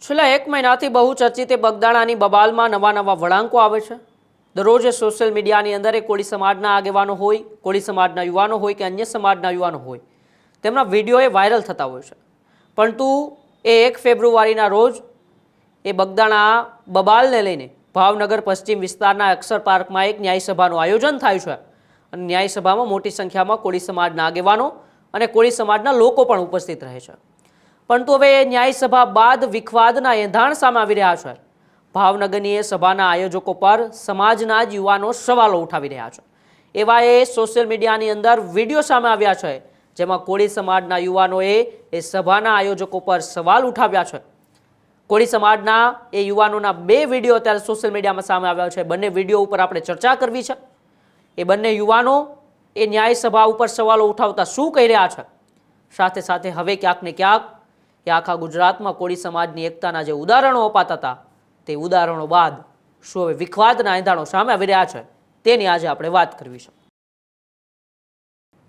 છેલ્લા એક મહિનાથી બહુ ચર્ચિત બગદાણાની બબાલમાં નવા વળાંકો આવે છે। દરરોજ સોશિયલ મીડિયાની અંદર કોળી સમાજના આગેવાનો હોય, કોળી સમાજના યુવાનો હોય કે અન્ય સમાજના યુવાનો હોય, તેમના વિડીયો વાયરલ થતા હોય છે। પરંતુ એ 1 ફેબ્રુઆરીના રોજ એ બગદાણા બબાલને લઈને ભાવનગર પશ્ચિમ વિસ્તારના અક્ષર પાર્કમાં એક ન્યાય સભાનું આયોજન થાય છે અને ન્યાય સભામાં મોટી સંખ્યામાં કોળી સમાજના આગેવાનો અને કોળી સમાજના લોકો પણ ઉપસ્થિત રહે છે। પરંતુ હવે ન્યાય સભા બાદ વિખવાદના એંધાણ સામે આવી રહ્યા છે। ભાવનગરની એ સભાના આયોજકો પર સમાજના જ યુવાનો સવાલો ઉઠાવી રહ્યા છે। એવા એ સોશિયલ મીડિયાની અંદર વિડીયો સામે આવ્યા છે જેમાં કોળી સમાજના યુવાનોએ એ સભાના આયોજકો પર સવાલ ઉઠાવ્યા છે। કોળી સમાજના એ યુવાનોના 2 વિડીયો અત્યારે સોશિયલ મીડિયામાં સામે આવ્યા છે। બંને વિડીયો ઉપર આપણે ચર્ચા કરવી છે। એ બંને યુવાનો એ ન્યાય સભા ઉપર સવાલો ઉઠાવતા શું કહી રહ્યા છે, સાથે સાથે હવે ક્યાંક ને ક્યાંક એ આખા ગુજરાતમાં કોળી સમાજની એકતાના જે ઉદાહરણો અપાતા હતા તે ઉદાહરણો બાદ શું હવે વિખવાદના એંધાણો સામે આવી રહ્યા છે તેની આજે આપણે વાત કરવી છે।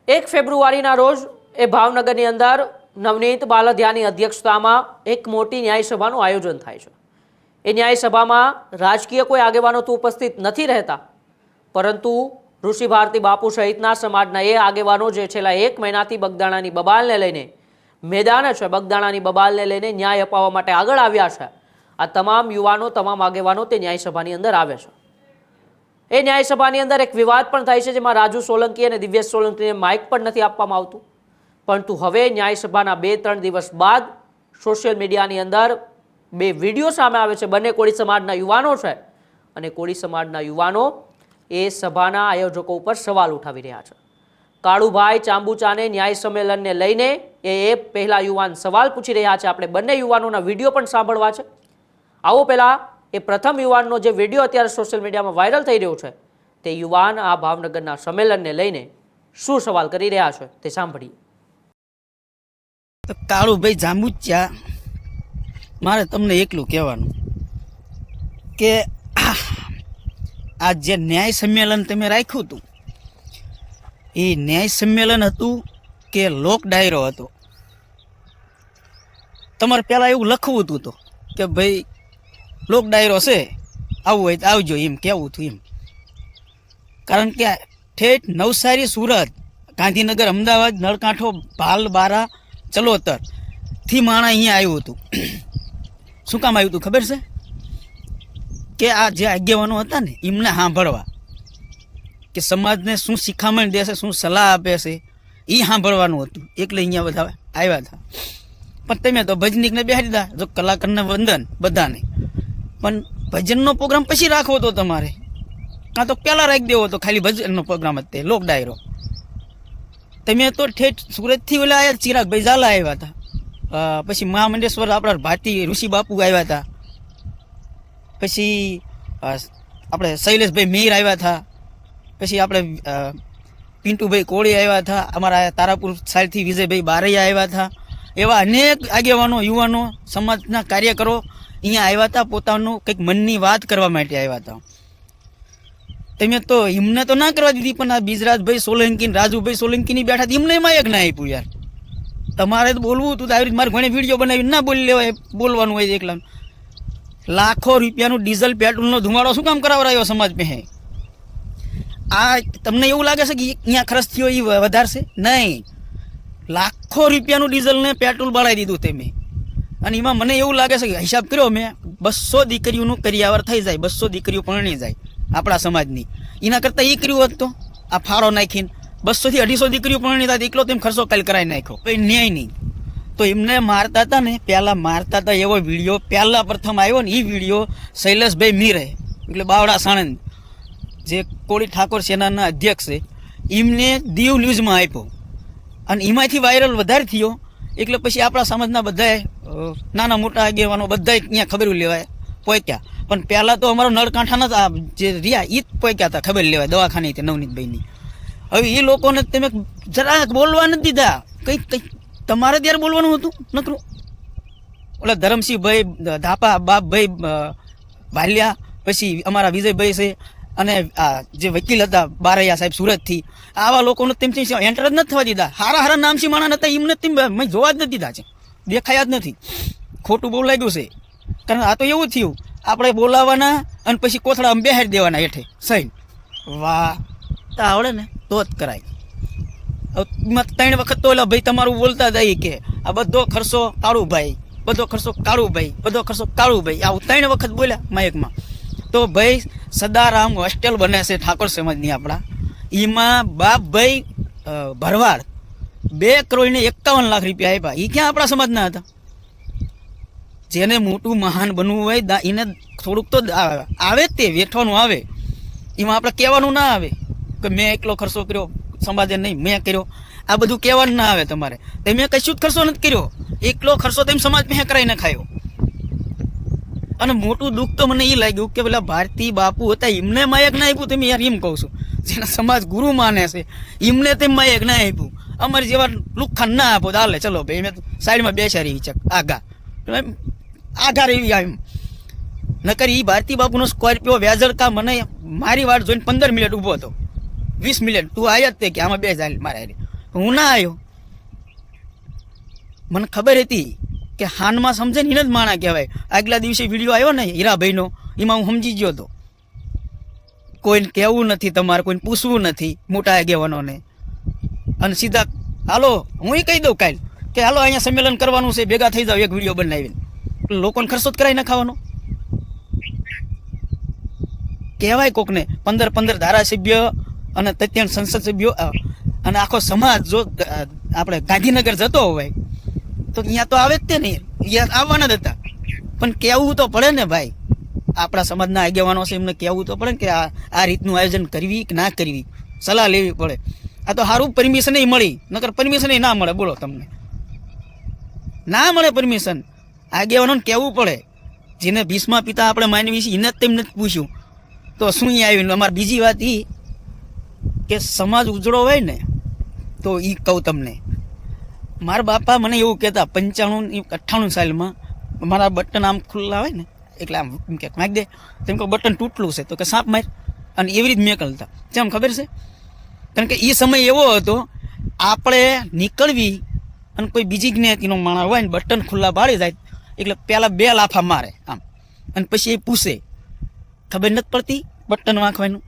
1 ફેબ્રુઆરીના રોજ એ ભાવનગરની અંદર નવનીત બાલધિયાની અધ્યક્ષતામાં એક મોટી ન્યાય સભાનું આયોજન થાય છે। એ ન્યાય સભામાં રાજકીય કોઈ આગેવાનો તો ઉપસ્થિત નથી રહેતા, પરંતુ ઋષિ ભારતી બાપુ સહિતના સમાજના એ આગેવાનો જે છેલ્લા 1 મહિનાથી બગદાણાની બબાલને લઈને મેદાને છે, બગદાણાની બબાલને લઈને ન્યાય અપાવવા માટે આગળ આવ્યા છે, આ તમામ યુવાનો, તમામ આગેવાનો તે ન્યાય સભાની અંદર આવે છે। એ ન્યાય સભાની અંદર એક વિવાદ પણ થાય છે જેમાં રાજુ સોલંકી અને દિવ્યેશ સોલંકીને માઇક પણ નથી આપવામાં આવતું। પરંતુ હવે ન્યાય સભાના 2-3 દિવસ બાદ સોશિયલ મીડિયાની અંદર 2 વિડીયો સામે આવે છે। બંને કોળી સમાજના યુવાનો છે અને કોળી સમાજના યુવાનો એ સભાના આયોજકો ઉપર સવાલ ઉઠાવી રહ્યા છે। કાળુભાઈ ચાંબુચાને ન્યાય સંમેલનને લઈને એ પહેલા યુવાન સવાલ પૂછી રહ્યા છે। આપણે બંને યુવાનોના વિડીયો પણ સાંભળવા છે। આવો પહેલા એ પ્રથમ યુવાનનો જે વિડીયો અત્યારે સોશિયલ મીડિયામાં વાયરલ થઈ રહ્યો છે તે યુવાન આ ભાવનગરના સંમેલનને લઈને શું સવાલ કરી રહ્યા છે તે સાંભળીએ। તો કાળુભાઈ જાંબુચિયા, મારે તમને એકલું કહેવાનું કે આ જે ન્યાય સંમેલન તમે રાખ્યું હતું એ ન્યાય સંમેલન હતું કે લોક ડાયરો હતો? તમારે પહેલાં એવું લખવું હતું તો કે ભાઈ લોક ડાયરો છે, આવવું હોય તો આવજો એમ કહેવું હતું એમ। કારણ કે ઠેઠ નવસારી, સુરત, ગાંધીનગર, અમદાવાદ, નળકાંઠો, ભાલ, બારા, ચલોતર થી માણા અહીંયા આવ્યું હતું। શું કામ આવ્યું હતું ખબર છે? કે આ જે આગેવાનો હતા ને એમને સાંભળવા, કે સમાજને શું શિખામણ દેશે, શું સલાહ આપે છે એ સાંભળવાનું હતું, એટલે અહીંયા બધા આવ્યા હતા। પણ તમે તો ભજનીકને બેસાડી દીધા, જો કલાકારને વંદન બધાને, પણ ભજનનો પ્રોગ્રામ પછી રાખવો તો તમારે, કાં તો પહેલાં રાખી દેવો તો ખાલી ભજનનો પ્રોગ્રામ જ તે લોક ડાયરો। તમે તો ઠેઠ સુરતથી ઓલા આવ્યા, ચિરાગભાઈ ઝાલા આવ્યા હતા, પછી મહામંડેશ્વર આપણા ભારતી ઋષિ બાપુ આવ્યા હતા, પછી આપણે શૈલેષભાઈ મેર આવ્યા હતા, પછી આપણે પિન્ટુભાઈ કોળી આવ્યા હતા, અમારા તારાપુર સાઈડથી વિજયભાઈ બારૈયા આવ્યા હતા। એવા અનેક આગેવાનો, યુવાનો, સમાજના કાર્યકરો અહીંયા આવ્યા હતા, પોતાનું કંઈક મનની વાત કરવા માટે આવ્યા હતા। તમે તો એમને તો ના કરવા દીધી, પણ આ બીજરાજભાઈ સોલંકી, રાજુભાઈ સોલંકીની બેઠા એમને એમાં એક ના આપ્યું યાર। તમારે તો બોલવું હતું તો આવી રીતે મારે ઘણી વિડીયો બનાવી ના બોલી લેવાય, બોલવાનું હોય એકલા। લાખો રૂપિયાનું ડીઝલ પેટ્રોલનો ધુમાડો શું કામ કરાવરાયો સમાજ પહે? આ તમને એવું લાગે છે કે અહીંયા ખર્ચ થયો એ વધારશે? નહીં, લાખો રૂપિયાનું ડીઝલ ને પેટ્રોલ બળાવી દીધું તમે। અને એમાં મને એવું લાગે છે કે હિસાબ કર્યો મેં, 200 દીકરીઓનું કરિયાવર થઈ જાય, 200 દીકરીઓ પરણી જાય આપણા સમાજની। એના કરતાં એ કર્યું હોત તો આ ફાળો નાખીને 200 થી 250 દીકરીઓ પરણી થાય, એકલો તેમ ખર્ચો કાલ કરાવી નાખ્યો, કોઈ ન્યાય નહીં। તો એમને મારતા હતા ને, પહેલાં મારતા હતા એવો વિડીયો પહેલાં પ્રથમ આવ્યો ને, એ વિડીયો શૈલેષભાઈ મીરે એટલે બાવડા સાણંદ જે કોળી ઠાકોર સેનાના અધ્યક્ષ છે એમને દીવ ન્યૂઝમાં આપ્યો અને એમાંથી વાયરલ વધારે થયો। એટલે પછી આપણા સમાજના બધાએ નાના મોટા આગેવાનો બધાએ અહીંયા ખબર લેવાય પહોંચ્યા। પણ પહેલાં તો અમારો નળકાંઠાના જે રહ્યા એ જ પહોંચ્યા હતા ખબર લેવાય, દવાખાને તે નવનીતભાઈની। હવે એ લોકોને તમે જરાક બોલવા નથી દીધા, કંઈક તમારે ત્યારે બોલવાનું હતું નકરું। ઓલા ધરમસિંહભાઈ ધાપા, બાપભાઈ ભાલિયા, પછી અમારા વિજયભાઈ છે, અને આ જે વકીલ હતા બારૈયા સાહેબ સુરતથી, આવા લોકોને તેમ એન્ટર જ નથી થવા દીધા। હારા હારા નામસી માણસ હતા એમને તેમ જોવા જ નથી દીધા છે, દેખાયા જ નથી। ખોટું બહુ લાગ્યું છે। કારણ આ તો એવું થયું, આપણે બોલાવવાના અને પછી કોથળામાં બેહાડી દેવાના હેઠે સહી. વાહ, તો આવડે ને તો જ કરાય. હવે 3 વખત તો ઓલા ભાઈ તમારું બોલતા જાય કે આ બધો ખર્ચો કાળુભાઈ, બધો ખર્ચો કાળુભાઈ, બધો ખર્ચો કાળુભાઈ, આવું 3 વખત બોલ્યા માયકમાં. તો ભાઈ સદારામ હોસ્ટેલ બને છે ઠાકોર સમાજની આપણા, એમાં બાપભાઈ ભરવાડ 2,51,00,000 રૂપિયા આપ્યા. એ ક્યાં આપણા સમાજના હતા? જેને મોટું મહાન બનવું હોય એને થોડુંક તો આવે જ, તે વેઠવાનું આવે. એમાં આપણે કહેવાનું ના આવે કે મેં એકલો ખર્ચો કર્યો, સમાજે નહીં મેં કર્યો, આ બધું કહેવાનું ના આવે તમારે. તમે કશું જ ખર્ચો નથી કર્યો, એકલો ખર્ચો તમે સમાજ મેં કરાવીને ખાયો. અને મોટું દુઃખ તો મને એ લાગ્યું કે પેલા ભારતી બાપુ હતા એમને માયક ના આપ્યું. તમે યાર એમ કહું છું, જેના સમાજ ગુરુ માને છે એમને તેમ માયક ના આપ્યું. અમારે જેવા લુખ્ખા ના આપો તો હાલે, ચલો ભાઈ મેં સાઈડમાં બેસાડી ચક આઘા એવી એમ. નકર એ ભારતી બાપુનો સ્કોર્પિયો વ્યાજળકા મને મારી વાટ જોઈને 15 મિનિટ ઊભો હતો, 20 મિનિટ તું આવ્યા જ તે કે આમાં બે જાય મારા. હું ના આવ્યો. મને ખબર હતી કે હાનમાં સમજે ને એને જ માણા કહેવાય. આગલા દિવસે વિડીયો આવ્યો ને હીરાભાઈનો, એમાં હું સમજી ગયો હતો કોઈને કહેવું નથી, તમારે કોઈને પૂછવું નથી મોટા આગેવાનોને. અને સીધા હાલો હું કહી દઉં કાલ કે હાલો અહીંયા સંમેલન કરવાનું છે, ભેગા થઈ જાવ એક વિડીયો બનાવીને. લોકોને ખર્ચો જ કરાવી નાખાવાનો કહેવાય કોકને. 15 ધારાસભ્ય અને 33 સંસદ સભ્યો અને આખો સમાજ જો આપણે ગાંધીનગર જતો હોય તો અહીંયા તો આવે જ તે નહીં, અહીંયા આવવાના જ હતા. પણ કહેવું તો પડે ને ભાઈ, આપણા સમાજના આગેવાનો છે એમને કહેવું તો પડે ને કે આ રીતનું આયોજન કરવી કે ના કરવી, સલાહ લેવી પડે. આ તો સારું પરમિશન મળી, નકર પરમિશન ના મળે. બોલો તમને ના મળે પરમિશન. આગેવાનોને કહેવું પડે. જેને ભીષ્મા પિતા આપણે માનવી છે એને જ તેમને પૂછ્યું તો શું આવ્યું. અમારે બીજી વાત એ કે સમાજ ઉજળો હોય ને તો એ કહું તમને, મારા બાપા મને એવું કહેતા 95-98 સાલમાં મારા બટન આમ ખુલ્લા હોય ને એટલે આમ એમ કે માગ દે, તેમ કે બટન તૂટલું છે તો કે સાપ માર, અને એવી રીતે મેકલતા. કેમ ખબર છે? કારણ કે એ સમય એવો હતો આપણે નીકળવી અને કોઈ બીજી જ્ઞાતિનો માણસ હોય ને બટન ખુલ્લા બાળી જાય એટલે પહેલાં 2 લાફા મારે આમ, અને પછી એ પૂછે, ખબર નથી પડતી બટન વાંખવાનું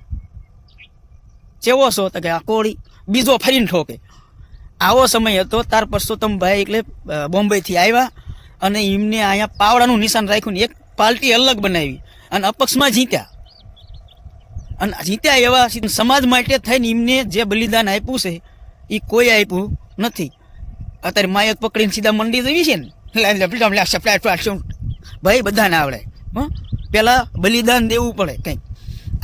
ચેવો છો તો કે આ કોળી, બીજો ફરીને ઠોકે. આવો સમય હતો. તાર પરસોત્તમભાઈ એટલે બોમ્બેથી આવ્યા અને એમને અહીંયા પાવડાનું નિશાન રાખ્યું ને એક પાર્ટી અલગ બનાવી અને અપક્ષમાં જીત્યા. અને જીત્યા એવા સમાજ માટે થઈને એમને જે બલિદાન આપ્યું છે એ કોઈ આપ્યું નથી. અત્યારે માયક પકડીને સીધા મંડી જવી છે ને ભાઈ બધાને આવડે. પેલા બલિદાન દેવું પડે કંઈક.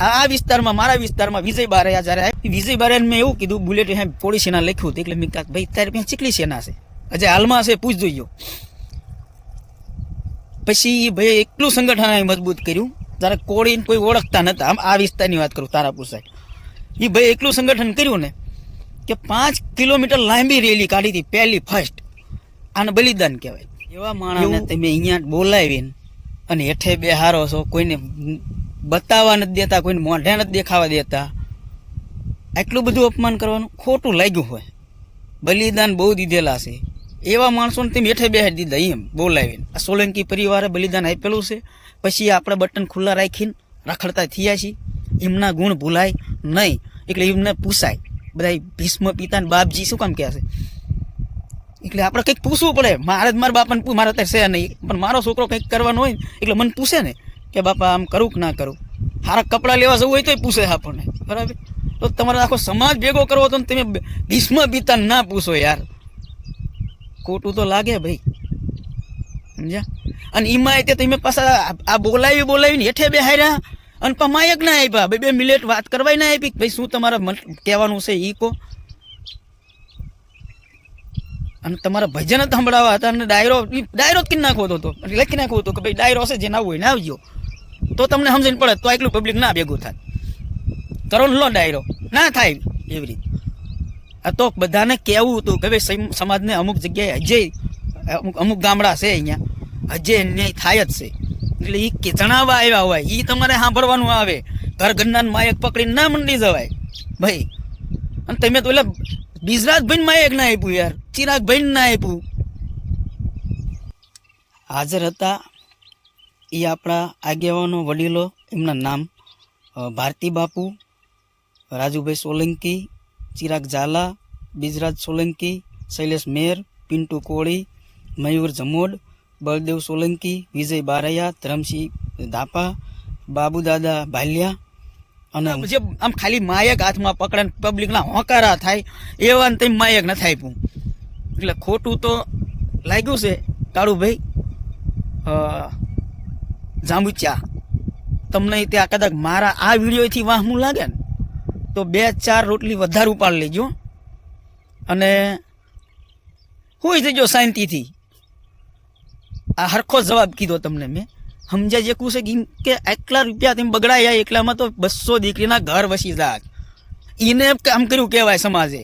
આ વિસ્તારમાં, મારા વિસ્તારમાં વિજય બારૈયા જ્યારે વિજય બારૈયાને મેં એવું કીધું બુલેટ પોળી સેના લખ્યું હતું એટલે મેં કહ્યું ભાઈ તારે ત્યાં ચીકલી સેના છે, હજે હાલમાં છે પૂછ જોઈએ. પછી ભાઈ એટલું સંગઠન મજબૂત કર્યું જ્યારે કોળીને કોઈ ઓળખતા નતા. આમ આ વિસ્તારની વાત કરું, તારાપુર સાહેબ, એ ભાઈ એટલું સંગઠન કર્યું ને કે 5 કિલોમીટર લાંબી રેલી કાઢી હતી, પહેલી ફર્સ્ટ. આને બલિદાન કહેવાય. એવા માણસને તમે અહીંયા બોલાવીને અને હેઠે બેહારો છો, કોઈને બતાવવા નથી દેતા, કોઈને મોઢે નથી દેખાવા દેતા. આટલું બધું અપમાન કરવાનું ખોટું લાગ્યું હોય. બલિદાન બહુ દીધેલા છે. એવા માણસોને તમે હેઠે બેહાડી દીધા એમ બોલાવીને. આ સોલંકી પરિવારે બલિદાન આપેલું છે. પછી આપણે બટન ખુલ્લા રાખીને રખડતા થયા છીએ. એમના ગુણ ભૂલાય નહીં એટલે એમને પૂછાય. બધા ભીષ્મ પિતાને બાપજી શું કામ કહે છે? એટલે આપણે કંઈક પૂછવું પડે. મારે જ મારા બાપાને મારે અત્યારે છે નહીં, પણ મારો છોકરો કંઈક કરવાનો હોય એટલે મને પૂછે ને કે બાપા આમ કરું કે ના કરું. સારા કપડાં લેવા જવું હોય તોય પૂછે આપણને, બરાબર? તો તમારે આખો સમાજ ભેગો કરવો તો તમે ભીષ્મ પિતાને ના પૂછો યાર, ખોટું તો લાગે ભાઈ, સમજ્યા? અને એમાં તે તમે પાછા આ બોલાવીને હેઠે બેહાર્યા અને માયક ના આપ્યા. 2 મિનિટ વાત કરવાય ના આપી ભાઈ શું તમારે કહેવાનું છે એ કહો. અને તમારા ભજન જ સંભળાવા હતા અને ડાયરો જ કરી નાખવો હતો, લખી નાખવો હતો કે ભાઈ ડાયરો હશે જે ના હોય ને આવજો, તો તમને સમજણ પડે. તો એટલું પબ્લિક ના ભેગું થાય. કરો લો ડાયરો, ના થાય એવી રીતે. આ તો બધાને કહેવું હતું કે ભાઈ સમાજને અમુક જગ્યાએ હજે અમુક ગામડા છે અહીંયા હજે અન્યાય થાય જ છે. એટલે એ જણાવવા આવ્યા હોય એ તમારે સાંભળવાનું આવે. ઘરના માયક પકડીને ના મંડી જવાય ભાઈ. અને તમે તો એટલે ગુજરાતભાઈ માયક ના આપ્યું યાર, ચિરાગભાઈ ના આપ્યું. હાજર હતા એ આપણા આગેવાનો વડીલો એમના નામ ભારતી બાપુ, રાજુભાઈ સોલંકી, ચિરાગ ઝાલા, બિજરાજ સોલંકી, શૈલેષ મેર, પિન્ટુ કોળી, મયુર જમોડ, બળદેવ સોલંકી, વિજય બારૈયા, ધરમસિંહ ધાપા, બાબુદાદા ભાલિયા અને જે આમ ખાલી માયક હાથમાં પકડે પબ્લિકના હોંકારા થાય એવા ને તેમ માયક નથી આપ્યું. એટલે ખોટું તો લાગ્યું છે કાળુભાઈ જાંબુચા. તમને ત્યાં કદાચ મારા આ વિડીયોથી વાહમું લાગે ને તો 2-4 રોટલી વધારે ઉપાડ લેજો અને હોઈ જજો શાંતિથી. આ હરખો જવાબ કીધો તમને મેં. સમજાય જે છે કે એટલા રૂપિયા તેમ બગડાયા એટલામાં તો 200 દીકરીના ઘર વસી જાત. એને કામ કર્યું કહેવાય સમાજે.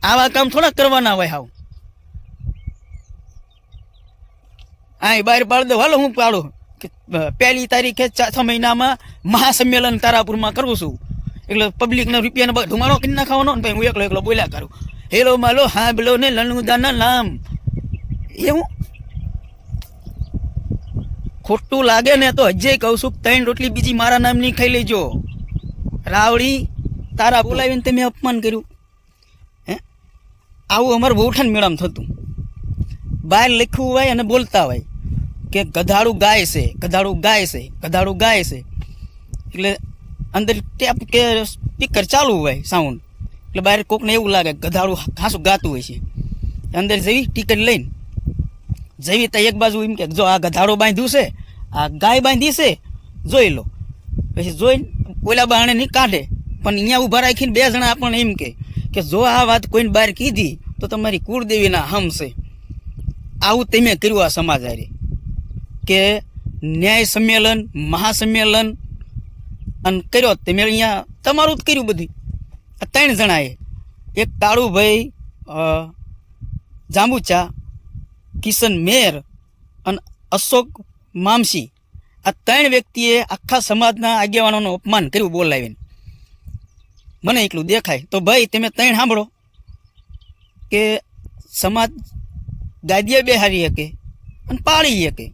આવા કામ થોડા કરવાના હોય. હાવ આ બહાર પાડ દો. હાલો હું પાડું કે 1 તારીખે 4 મહિનામાં મહાસંમેલન તારાપુરમાં કરું છું. એટલે પબ્લિકના રૂપિયાને ધુમાડો કરી નાખવાનો ને પછી હું એકલો એકલો બોલ્યા કરું. હેલો માલો હા બોલો ને લણુદાના નામ. એવું ખોટું લાગે ને તો હજે કહું છું 3 રોટલી બીજી મારા નામની ખાઈ લેજો. રાવડી તારા બોલાવીને તમે અપમાન કર્યું. હે આવું અમારું બહુઠાન મેળામાં થતું. બહાર લખ્યું હોય અને બોલતા હોય કે ગધાડું ગાય છે, ગધાડું ગાય છે, ગધાડું ગાય છે. એટલે અંદર ટેપ કે સ્પીકર ચાલુ હોય સાઉન્ડ. એટલે બહાર કોકને એવું લાગે ગધાડું ખાસું ગાતું હોય છે. અંદર જઈ ટિકિટ લઈને જવી તો એક બાજુ એમ કે જો આ ગધાડો બાંધ્યું છે, આ ગાય બાંધી છે, જોઈ લો. પછી જોઈને ઓલા બહાણે નહીં કાઢે. પણ અહીંયા ઊભા રાખીને 2 જણા આપણને એમ કે જો આ વાત કોઈને બહાર કીધી તો તમારી કુળદેવીના હમ છે. આવું તમે કર્યું આ સમાજ હારે કે ન્યાય સંમેલન, મહાસંમેલન અને કર્યો તમે અહીંયા તમારું જ કર્યું બધું. આ 3 જણાએ, એક કાળુભાઈ જાંબુચા, કિશન મેર અને અશોક મામસી, આ 3 વ્યક્તિએ આખા સમાજના આગેવાનોનું અપમાન કર્યું બોલાવીને. મને એટલું દેખાય તો ભાઈ તમે 3 સાંભળો કે સમાજ ગાદીએ બેહારી શકે અને પાળી શકે.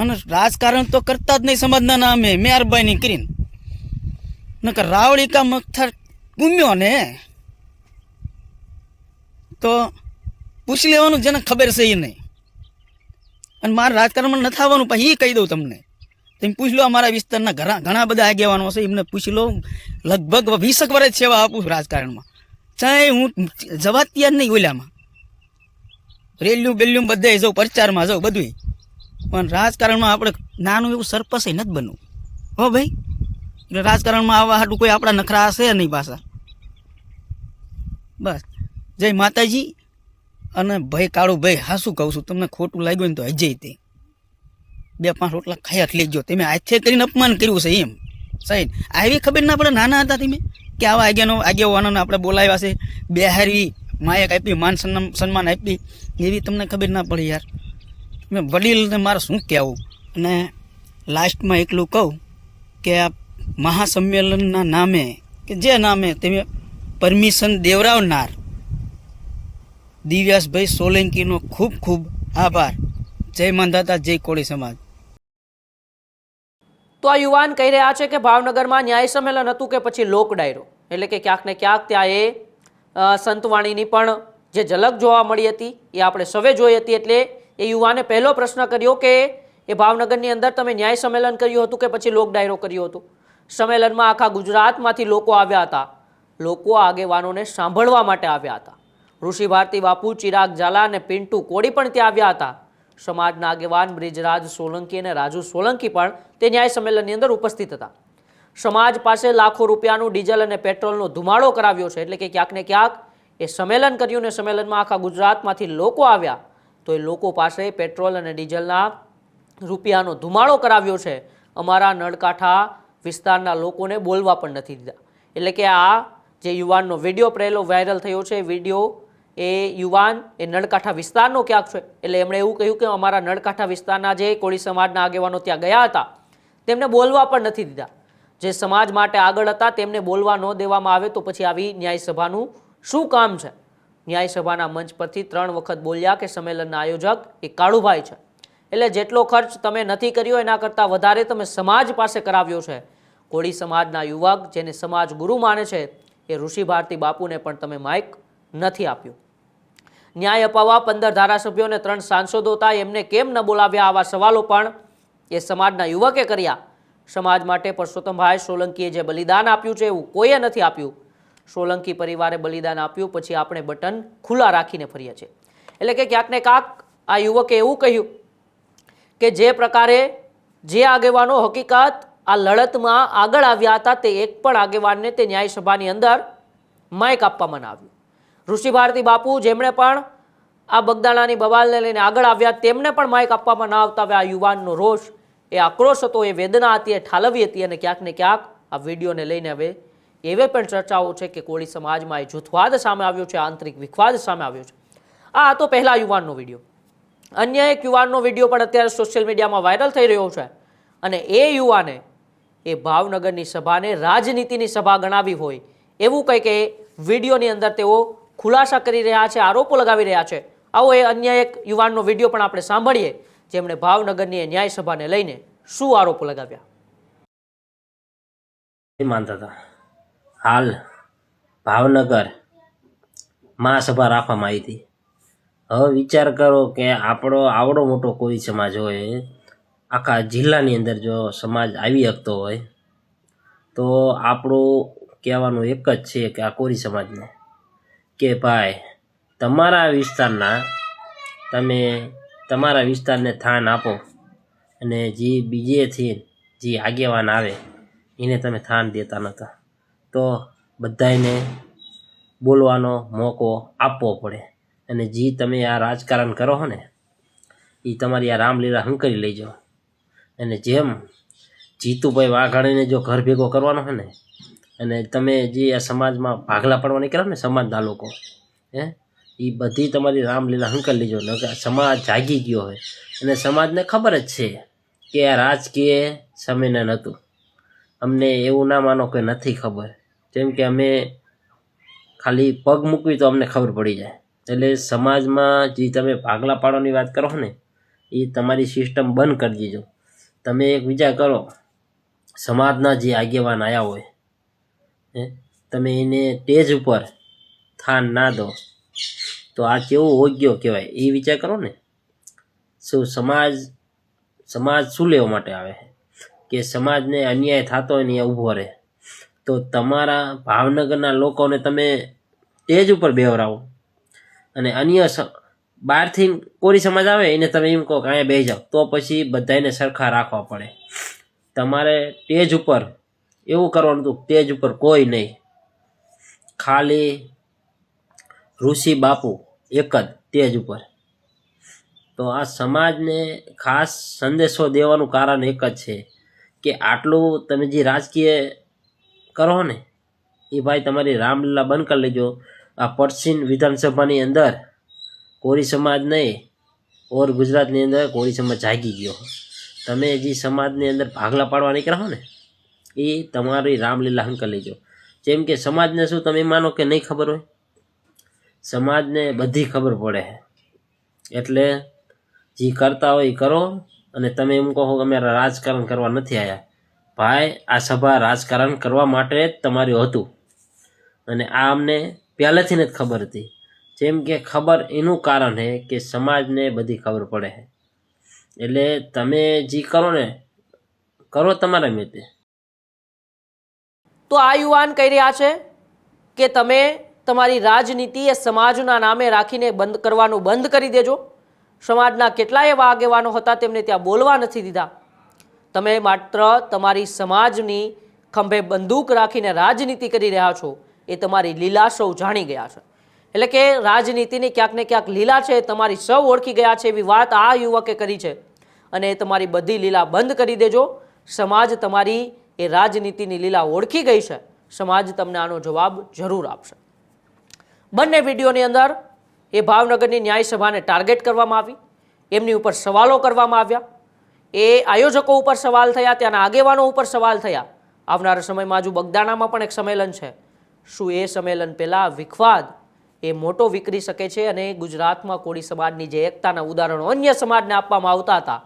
અને રાજકારણ તો કરતા જ નહીં સમાજના નામે મહેરબાની કરીને. નકર રાવડી કા મગથર ગુમ્યો ને તો પૂછી લેવાનું જેને ખબર છે એ નહીં. અને મારા રાજકારણમાં નથી આવવાનું. પછી એ કહી દઉં તમને, તમે પૂછ લો. અમારા વિસ્તારના ઘણા બધા આગેવાનો છે, એમને પૂછી લો. લગભગ 20 વર્ષ સેવા આપું છું રાજકારણમાં. ચાહે હું જવા તૈયાર નહીં ઓલામાં. રેલ્યું બેલ્યું બધે જાઉં, પ્રચારમાં જાઉં બધું. પણ રાજકારણમાં આપણે નાનું એવું સરપંચ નથી બનવું હો ભાઈ. એટલે રાજકારણમાં આવવા હાટું કોઈ આપણા નખરા હશે નહીં પાછા. બસ જય માતાજી. અને ભાઈ કાળુભાઈ હા શું કહું છું તમને, ખોટું લાગ્યું ને તો હજે તે 2-5 રોટલા ખાયા લેજો. તમે હાથે કરીને અપમાન કર્યું છે એમ સાહેબ. આવી ખબર ના પડે નાના હતા તમે કે આવા આગેવાનોને આપણે બોલાવ્યા છે, બેહારી માયક આપી, માન સન્માન આપી, એવી તમને ખબર ના પડે યાર. મેં વડીલને મારે શું કહેવું. અને લાસ્ટમાં એટલું કહું કે આ મહાસંમેલનના નામે કે જે નામે તમે પરમિશન દેવરાવનાર દિવ્યાસભાઈ સોલંકીનો ખૂબ ખૂબ આભાર. જય માંધાતા, જય કોળી સમાજ. તો આ યુવાન કહી રહ્યા છે કે ભાવનગરમાં ન્યાય સંમેલન હતું કે પછી લોક ડાયરો. એટલે કે ક્યાંક ને ક્યાંક ત્યાં એ સંતવાણીની પણ જે ઝલક જોવા મળી હતી એ આપણે સૌએ જોઈ હતી. એટલે એ યુવાને પહેલો પ્રશ્ન કર્યો કે એ ભાવનગરની અંદર તમે ન્યાય સંમેલન કર્યું હતું કે પછી લોક ડાયરો કર્યો હતો. સંમેલનમાં આખા ગુજરાતમાંથી લોકો આવ્યા હતા. લોકો આગેવાનોને સાંભળવા માટે આવ્યા હતા. ઋષિ ભારતી બાપુ, ચિરાગ ઝાલા અને પિન્ટુ કોળી પણ ત્યાં આવ્યા હતા. સમાજના આગેવાન બ્રિજરાજ સોલંકી અને રાજુ સોલંકી પણ તે ન્યાય સંમેલનની અંદર ઉપસ્થિત હતા. સમાજ પાસે લાખો રૂપિયાનું ડીઝલ અને પેટ્રોલનો ધુમાડો કરાવ્યો છે. એટલે કે ક્યાંક ને ક્યાંક એ સંમેલન કર્યું ને સંમેલનમાં આખા ગુજરાતમાંથી લોકો આવ્યા તો એ લોકો પાસે પેટ્રોલ અને ડીઝલના રૂપિયાનો ધુમાડો કરાવ્યો છે. અમારા નળકાંઠા વિસ્તારના લોકોને બોલવા પણ નથી દીધા. એટલે કે આ જે યુવાનનો વિડીયો પહેલો વાયરલ થયો છે, વિડીયો એ યુવાન એ નળકાંઠા વિસ્તારનો ક્યાંક છે. એટલે એમણે એવું કહ્યું કે અમારા નળકાંઠા વિસ્તારના જે કોળી સમાજના આગેવાનો ત્યાં ગયા હતા તેમને બોલવા પણ નથી દીધા. જે સમાજ માટે આગળ હતા તેમને બોલવા ન દેવામાં આવે તો પછી આવી ન્યાય સભાનું શું કામ છે? ન્યાય સભાના મંચ પરથી 3 વખત બોલ્યા કે સંમેલનના આયોજક એ કાળુભાઈ છે. એટલે જેટલો ખર્ચ તમે નથી કર્યો એના કરતાં વધારે તમે સમાજ પાસે કરાવ્યો છે. કોળી સમાજના યુવક જેને સમાજ ગુરુ માને છે એ ઋષિ ભારતી બાપુને પણ તમે માઇક નથી આપ્યું. ન્યાય અપાવવા 15 ધારાસભ્યો અને 3 સાંસદો હતા, એમને કેમ ન બોલાવ્યા? આવા સવાલો પણ એ સમાજના યુવકે કર્યા. સમાજ માટે પરસોત્તમભાઈ સોલંકીએ જે બલિદાન આપ્યું છે એવું કોઈએ નથી આપ્યું. સોલંકી પરિવારે બલિદાન આપ્યું, પછી આપણે બટન ખુલ્લા રાખીને ફરીએ છીએ. એટલે કે ક્યાંક ને ક્યાંક આ યુવકે એવું કહ્યું કે જે પ્રકારે જે આગેવાનો હકીકત આ લડતમાં આગળ આવ્યા હતા તે એક પણ આગેવાનને તે ન્યાય સભાની અંદર માઇક આપવામાં ન આવ્યું. ઋષિ ભારતી બાપુ જેમણે પણ આ બગદાણાની બબાલને લઈને આગળ આવ્યા તેમને પણ માઇક આપવામાં ન આવતા હવે આ યુવાનનો રોષ, એ આક્રોશ હતો, એ વેદના હતી, એ ઠાલવી હતી. અને ક્યાંક ને ક્યાંક આ વિડીયોને લઈને હવે એવી પણ ચર્ચાઓ છે કે કોળી સમાજમાં એ જૂથવાદ સામે આવ્યો છે, આંતરિક વિખવાદ સામે આવ્યો છે. આ હતો પહેલા યુવાનનો વિડીયો. અન્ય એક યુવાનનો વિડીયો પણ અત્યારે સોશિયલ મીડિયામાં વાયરલ થઈ રહ્યો છે અને એ યુવાને એ ભાવનગરની સભાને રાજનીતિની સભા ગણાવી હોય એવું કંઈક એ વિડીયોની અંદર તેઓ ખુલાસા કરી રહ્યા છે, આરોપો લગાવી રહ્યા છે. આવો એ અન્ય એક યુવાનનો વિડીયો પણ આપણે સાંભળીએ જેમણે ભાવનગરની એ ન્યાય સભાને લઈને શું આરોપો લગાવ્યા. માનતા હતા હાલ ભાવનગર મહાસભા રાખવામાં આવી હતી. હવે વિચાર કરો કે આપણો આવડો મોટો કોઈ સમાજ હોય, આખા જિલ્લાની અંદર જો સમાજ આવી શકતો હોય તો આપણું કહેવાનું એક જ છે કે આ કોરી સમાજને કે ભાઈ તમે તમારા વિસ્તારને થાન આપો અને જે બીજેથી જે આગેવાન આવે એને તમે થાન દેતા નહોતા, તો બધાને બોલવાનો મોકો આપવો પડે. અને જે તમે આ રાજકારણ કરો છો ને એ તમારી આ રામલીલા હંકારી લઈ જાઓ. અને જેમ જીતુભાઈ વાઘાણીને જો ઘર ભેગો કરવાનો છે ને, અને તમે જે આ સમાજમાં ભાગલા પડવાની કરો ને સમાજના લોકો, એ બધી તમારી રામલીલા હંકારી લઈ જાઓ. સમાજ જાગી ગયો હોય અને સમાજને ખબર જ છે કે આ રાજકીય સમયને નહોતું. અમને એવું ના માનો કે નથી ખબર, જેમ કે અમે ખાલી પગ મૂકવી તો અમને ખબર પડી જાય. એટલે સમાજમાં જે તમે ભાગલા પાડવાની વાત કરો ને એ તમારી સિસ્ટમ બંધ કરી દીજો. તમે એક વિચાર કરો, સમાજના જે આગેવાન આવ્યા હોય તમે એને સ્ટેજ ઉપર થાન ના દો તો આ કેવું યોગ્ય કહેવાય? એ વિચાર કરો ને. શું સમાજ શું લેવા માટે આવે કે સમાજને અન્યાય થતો હોય ને એ ઊભો રહે? તો તમારા ભાવનગરના લોકોને તમે સ્ટેજ ઉપર બેવરાવો અને અન્ય બહારથી કોરી સમાજ આવે એને તમે એમ કહો કે અહીંયા બેસી જાઓ, તો પછી બધાને સરખા રાખવા પડે. તમારે સ્ટેજ ઉપર એવું કરવાનું હતું, સ્ટેજ ઉપર કોઈ નહીં, ખાલી ઋષિ બાપુ એક જ સ્ટેજ ઉપર. તો આ સમાજને ખાસ સંદેશો દેવાનું કારણ એક જ છે કે આટલું તમે જે રાજકીય કરો ને એ ભાઈ તમારી રામલીલા બંધ કરી લેજો. આ પશ્ચિમ વિધાનસભાની અંદર કોરી સમાજ નહીં ઓર ગુજરાતની અંદર કોરી સમાજ જાગી ગયો. તમે જે સમાજની અંદર ભાગલા પાડવા નીકળ્યા હો ને એ તમારી રામલીલા હંકારી લેજો. જેમ કે સમાજને શું તમે માનો કે નહીં ખબર હોય? સમાજને બધી ખબર પડે. એટલે જે કરતા હોય એ કરો. અને તમે એમ કહો કે અમે રાજકારણ કરવા નથી આવ્યા. ભાઈ આ સભા રાજકારણ કરવા માટે જ તમારું હતું અને આ અમને પહેલેથી જ ખબર હતી. જેમ કે ખબર એનું કારણ છે કે સમાજને બધી ખબર પડે છે. એટલે તમે જે કરો ને કરો તમારા મેતે. તો આ યુવાન કહી રહ્યા છે કે તમે તમારી રાજનીતિ એ સમાજના નામે રાખીને બંધ કરવાનું બંધ કરી દેજો. સમાજના કેટલાય એવા આગેવાનો હતા તેમને ત્યાં બોલવા નથી દીધા. તમે માત્ર તમારી સમાજની ખંભે બંદૂક રાખીને રાજનીતિ કરી રહ્યા છો એ તમારી લીલા સૌ જાણી ગયા છે. એટલે કે રાજનીતિની ક્યાંક ને ક્યાંક લીલા છે તમારી સૌ ઓળખી ગયા છે એવી વાત આ યુવકે કરી છે. અને એ તમારી બધી લીલા બંધ કરી દેજો. સમાજ તમારી એ રાજનીતિની લીલા ઓળખી ગઈ છે. સમાજ તમને આનો જવાબ જરૂર આપશે. બંને વિડીયોની અંદર એ ભાવનગરની ન્યાય સભાને ટાર્ગેટ કરવામાં આવી, એમની ઉપર સવાલો કરવામાં આવ્યા, એ આયોજકો ઉપર સવાલ થયા, ત્યાંના આગેવાનો ઉપર સવાલ થયા. આવનારા સમયમાં હજુ બગદાણામાં પણ એક સંમેલન છે. શું એ સંમેલન પહેલાં વિખવાદ એ મોટો વિકરી શકે છે અને ગુજરાતમાં કોળી સમાજની જે એકતાના ઉદાહરણો અન્ય સમાજને આપવામાં આવતા હતા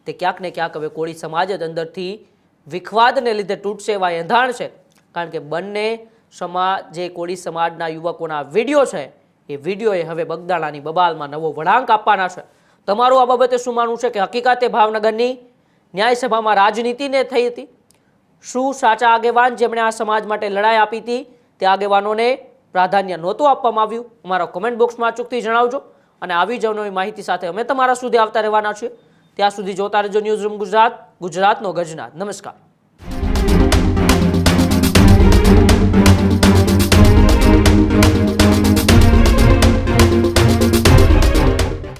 તે ક્યાંક ને ક્યાંક હવે કોળી સમાજ જ અંદરથી વિખવાદને લીધે તૂટશે એવા એંધાણ છે. કારણ કે બંને જે કોળી સમાજના યુવકોના વિડીયો છે એ વિડીયોએ હવે બગદાણાની બબાલમાં નવો વળાંક આપવાના છે. તમારું આ બાબતે શું માનવું છે કે હકીકતે ભાવનગરની ન્યાયસભામાં રાજનીતિને થઈ હતી? શું સાચા આગેવાન જેમણે આ સમાજ માટે લડાઈ આપી હતી તે આગેવાનોને પ્રાધાન્ય નહોતું આપવામાં આવ્યું? અમારા કોમેન્ટ બોક્સમાં અચૂકથી જણાવજો. અને આવી જ નવી માહિતી સાથે અમે તમારા સુધી આવતા રહેવાના છીએ. ત્યાં સુધી જોતા રહેજો ન્યૂઝ રૂમ ગુજરાત, ગુજરાતનો ગજનાદ. નમસ્કાર.